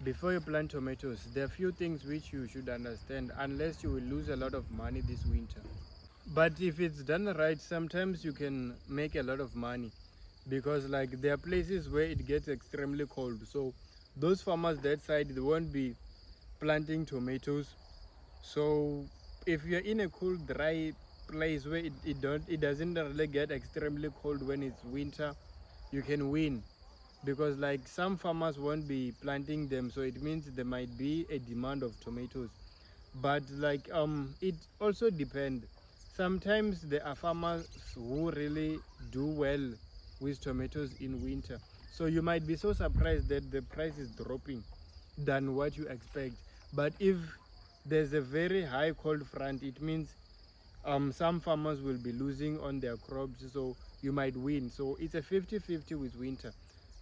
Before you plant tomatoes, there are few things which you should understand, unless you will lose a lot of money this winter. But if it's done right, sometimes you can make a lot of money, because like there are places where it gets extremely cold. So those farmers that side, they won't be planting tomatoes. So if you're in a cool, dry place where it doesn't really get extremely cold when it's winter, you can win, because like some farmers won't be planting them, so it means there might be a demand of tomatoes. But like it also depends. Sometimes there are farmers who really do well with tomatoes in winter, so you might be so surprised that the price is dropping than what you expect. But if there's a very high cold front, it means some farmers will be losing on their crops, so you might win. So it's a 50-50 with winter.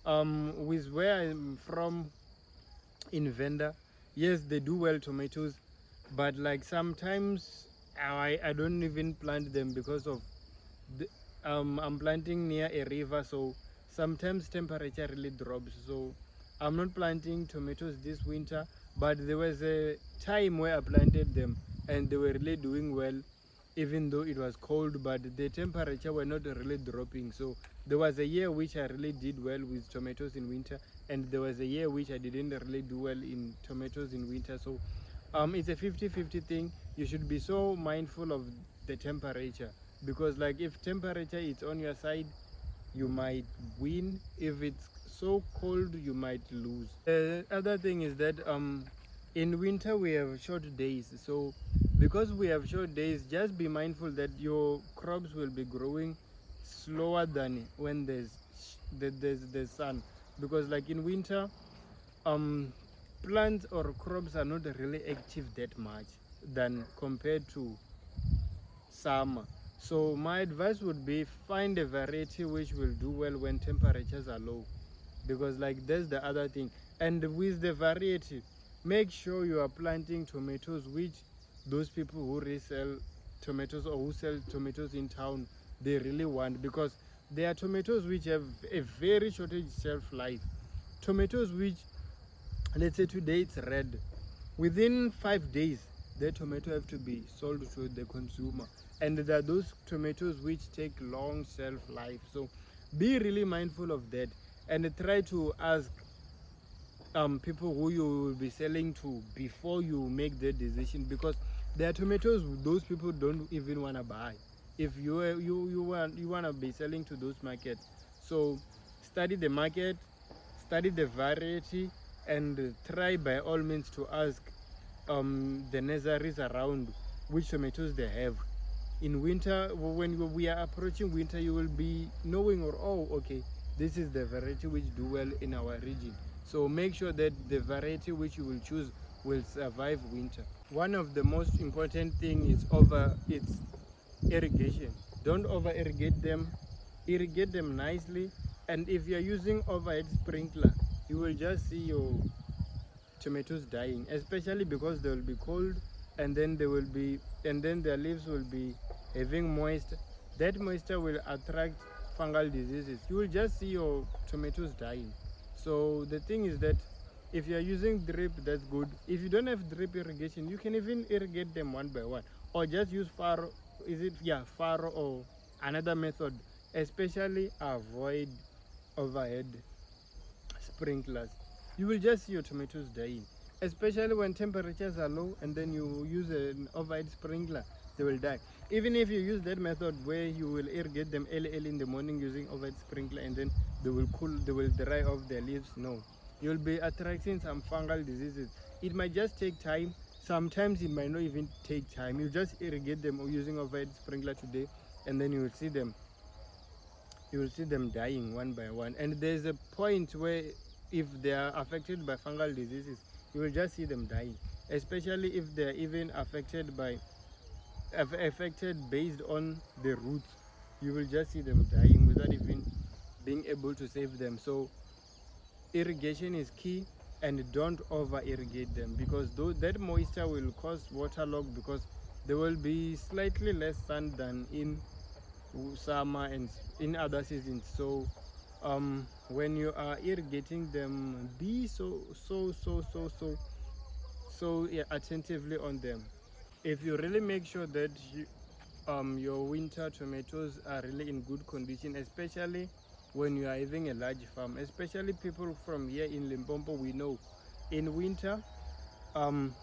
With where I'm from in Venda, yes, they do well tomatoes, but like sometimes I don't even plant them because of the, I'm planting near a river, so sometimes temperature really drops. So I'm not planting tomatoes this winter, but there was a time where I planted them and they were really doing well, even though it was cold, but the temperature were not really dropping. So there was a year which I really did well with tomatoes in winter, and there was a year which I didn't really do well in tomatoes in winter. So it's a 50-50 thing. You should be so mindful of the temperature, because like if temperature is on your side, you might win. If it's so cold, you might lose. The other thing is that in winter we have short days, so because we have short days, just be mindful that your crops will be growing slower than when there's the sun, because like in winter um plants or crops are not really active that much than compared to summer. So my advice would be, find a variety which will do well when temperatures are low, because like that's the other thing. And with the variety, make sure you are planting tomatoes which those people who resell tomatoes or who sell tomatoes in town, they really want, because there are tomatoes which have a very shortage shelf life. Tomatoes which, let's say today it's red, within 5 days the tomato have to be sold to the consumer. And there are those tomatoes which take long shelf life, so be really mindful of that, and try to ask people who you will be selling to before you make the decision, because there are tomatoes those people don't even want to buy if you want to be selling to those markets. So study the market, study the variety, and try by all means to ask the nurseries around which tomatoes they have. In winter, when we are approaching winter, you will be knowing, or oh, okay, this is the variety which do well in our region. So make sure that the variety which you will choose will survive winter. One of the most important thing is it's irrigation. Don't over irrigate them, irrigate them nicely. And if you're using overhead sprinkler, you will just see your tomatoes dying, especially because they will be cold, and then their leaves will be having moist. That moisture will attract fungal diseases. You will just see your tomatoes dying. So the thing is that if you are using drip, that's good. If you don't have drip irrigation, you can even irrigate them one by one, or just use furrow. Is it, yeah, furrow, or another method. Especially avoid overhead sprinklers. You will just see your tomatoes dying, especially when temperatures are low, and then you use an overhead sprinkler, they will die. Even if you use that method where you will irrigate them early in the morning using overhead sprinkler, and then they will dry off their leaves, no, you'll be attracting some fungal diseases. It might just take time. Sometimes it might not even take time. You just irrigate them or using overhead sprinkler today, and then you will see them dying one by one. And there's a point where if they are affected by fungal diseases, you will just see them dying, especially if they're even affected based on the roots. You will just see them dying without even being able to save them. So irrigation is key, and don't over irrigate them, because that moisture will cause waterlog, because there will be slightly less sun than in summer and in other seasons. So when you are irrigating them, be so attentively on them. If you really make sure that your winter tomatoes are really in good condition, especially when you are having a large farm, especially people from here in Limpopo, we know in winter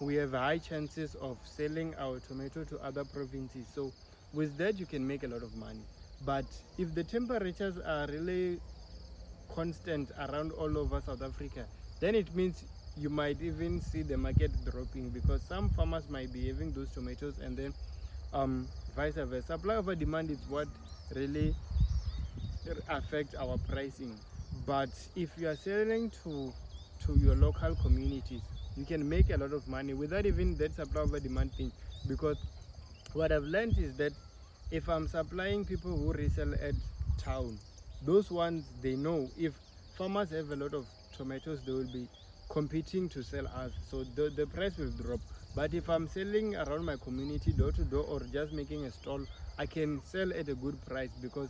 we have high chances of selling our tomato to other provinces. So with that you can make a lot of money. But if the temperatures are really constant around all over South Africa, then it means you might even see the market dropping, because some farmers might be having those tomatoes and then vice versa. Supply over demand is what really affects our pricing. But if you are selling to your local communities, you can make a lot of money without even that supply over demand thing. Because what I've learned is that if I'm supplying people who resell at town, those ones, they know if farmers have a lot of tomatoes, they will be competing to sell us, so the price will drop. But if I'm selling around my community door to door or just making a stall, I can sell at a good price because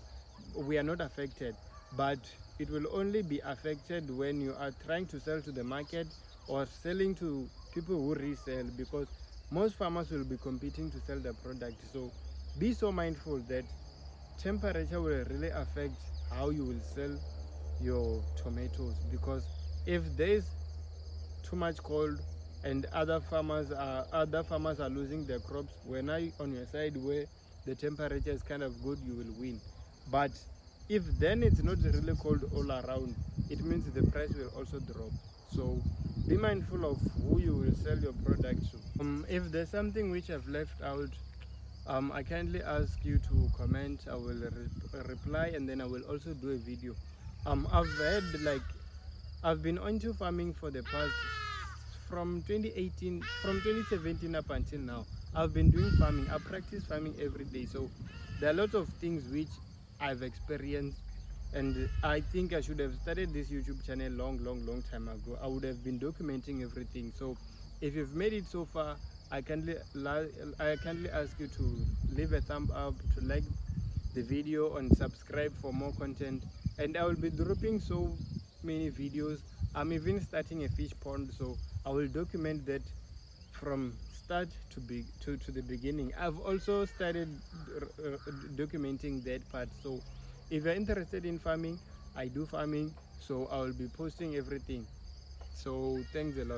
we are not affected. But it will only be affected when you are trying to sell to the market or selling to people who resell, because most farmers will be competing to sell the product. So be so mindful that temperature will really affect how you will sell your tomatoes, because if there's too much cold and other farmers are losing their crops, when I on your side where the temperature is kind of good, you will win. But if then it's not really cold all around, it means the price will also drop. So be mindful of who you will sell your product to. If there's something which I've left out, I kindly ask you to comment. I will reply, and then I will also do a video. I've been onto farming for the past, from 2018, from 2017 up until now. I've been doing farming. I practice farming every day. So there are lots of things which I've experienced, and I think I should have started this YouTube channel long time ago. I would have been documenting everything. So if you've made it so far, I kindly ask you to leave a thumb up, to like the video, and subscribe for more content. And I will be dropping so many videos. I'm even starting a fish pond, so I will document that from start to the beginning. I've also started documenting that part. So if you're interested in farming, I do farming, so I will be posting everything. So thanks a lot.